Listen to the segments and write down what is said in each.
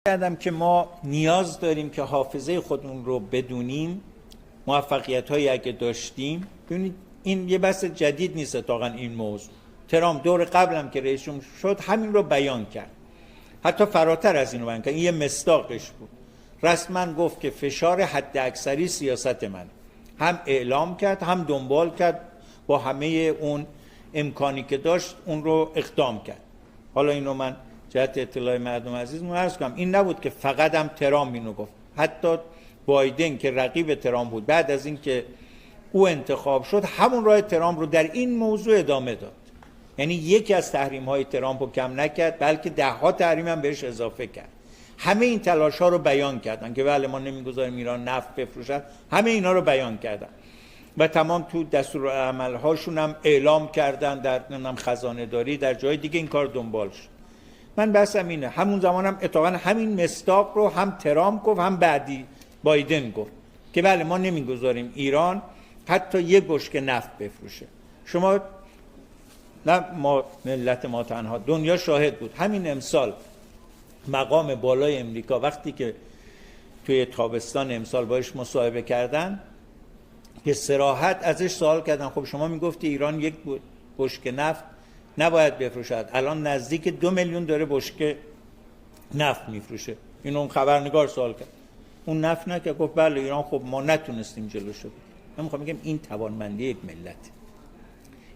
کردم که ما نیاز داریم که حافظه خودمون رو بدونیم، موفقیت هایی اگه داشتیم. ببینید این یه بحث جدید نیست اتفاقا این موضوع. ترامپ دور قبلم که رئیس جمهور شد همین رو بیان کرد، حتی فراتر از این رو بیان کرد. این یه مصداقش بود. رسما گفت که فشار حد اکثری سیاست من، هم اعلام کرد هم دنبال کرد، با همه اون امکانی که داشت اون رو اقدام کرد. حالا اینو من جهت اطلاع مردم عزیز عرض کنم، این نبود که فقط هم ترامپ اینو گفت، حتی بایدن که رقیب ترامپ بود بعد از اینکه او انتخاب شد همون راه ترامپ رو در این موضوع ادامه داد. یعنی یکی از تحریم های ترامپ رو کم نکرد، بلکه 10 تحریم هم بهش اضافه کرد. همه این تلاش ها رو بیان کردن که بله ما نمیگذاریم ایران نفت بفروشد، همه اینا رو بیان کردن و تمام تو دستورالعمل هاشون هم اعلام کردن، در خزانه داری در جای دیگه این کار دنبال شد. من بحثم اینه، همون زمانم اتفاقا همین مصداق رو هم ترامپ گفت هم بعدی بایدن گفت که بله ما نمیگذاریم ایران حتی یه بشکه نفت بفروشه. شما نه ما ملت ما تنها، دنیا شاهد بود. همین امسال مقام بالای امریکا وقتی که توی تابستان امسال باش مصاحبه کردن که صراحت ازش سوال کردن خب شما میگفتی ایران یک بشکه نفت نباید بفروشد، الان نزدیک 2 میلیون داره بشکه نفت میفروشه. اینو اون خبرنگار سوال کرد، اون نفت نه که گفت بله ایران خب ما نتونستیم جلوشو. من میخوام بگم این توانمندی یک ملت،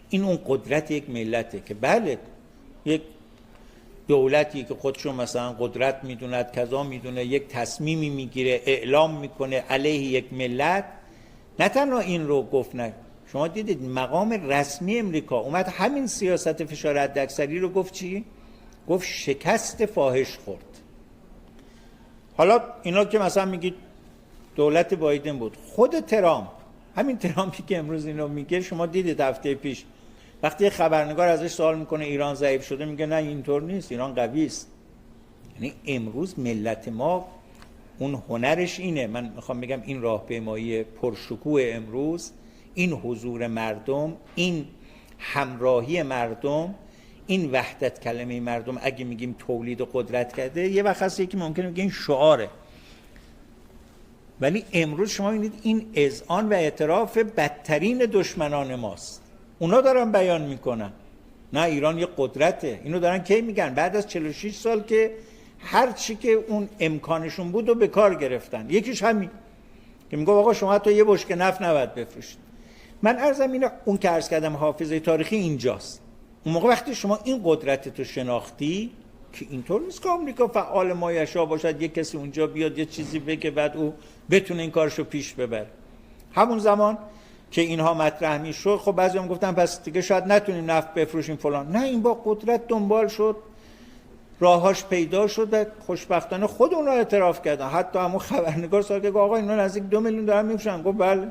این اون قدرت یک ملته که بله یک دولتی که خودشو مثلا قدرت میدوند کذا میدونه یک تصمیمی میگیره اعلام میکنه علیه یک ملت، نه تنها این رو گفت، نه شما دیدید مقام رسمی امریکا اومد همین سیاست فشار حداکثری رو گفت چی؟ گفت شکست فاحش خورد. حالا اینا که مثلا میگید دولت بایدن بود، خود ترامپ، همین ترامپی که امروز اینو میگه، شما دیدید هفته پیش وقتی خبرنگار ازش سوال میکنه ایران ضعیف شده میگه نه اینطور نیست، ایران قوی است. یعنی امروز ملت ما اون هنرش اینه. من میخوام بگم این راهپیمایی پرشکوه امروز، این حضور مردم، این همراهی مردم، این وحدت کلمه مردم، اگه میگیم تولید قدرت کرده، یه وقت هست یکی ممکنه بگه این شعاره، ولی امروز شما می‌بینید این اذعان و اعتراف بدترین دشمنان ماست. اونا دارن بیان میکنن نه ایران یه قدرته. اینو دارن کی میگن؟ بعد از 46 سال که هر چی که اون امکانشون بود و به کار گرفتن. یکیش همین که میگه آقا شما حتی یه بشکه نفت نباید بفروشید. من عرضم اینه، اون که عرض کردم حافظه تاریخی اینجاست. اون موقع وقتی شما این قدرت رو شناختی که اینطور نیست که آمریکا فعال مایشا باشد، یه کسی اونجا بیاد یه چیزی بگه بعد او بتونه این کارشو پیش ببره. همون زمان که اینها مطرح میشد خب بعضیام گفتن پس دیگه شاید نتونیم نفت بفروشیم فلان. نه، این با قدرت دنبال شد، راهاش پیدا شد و خوشبختانه خود اونها اعتراف کردن. حتی همون خبرنگار سوال کرد آقا اینا نزدیک 2 میلیون دارن میفروشن، گفت بله.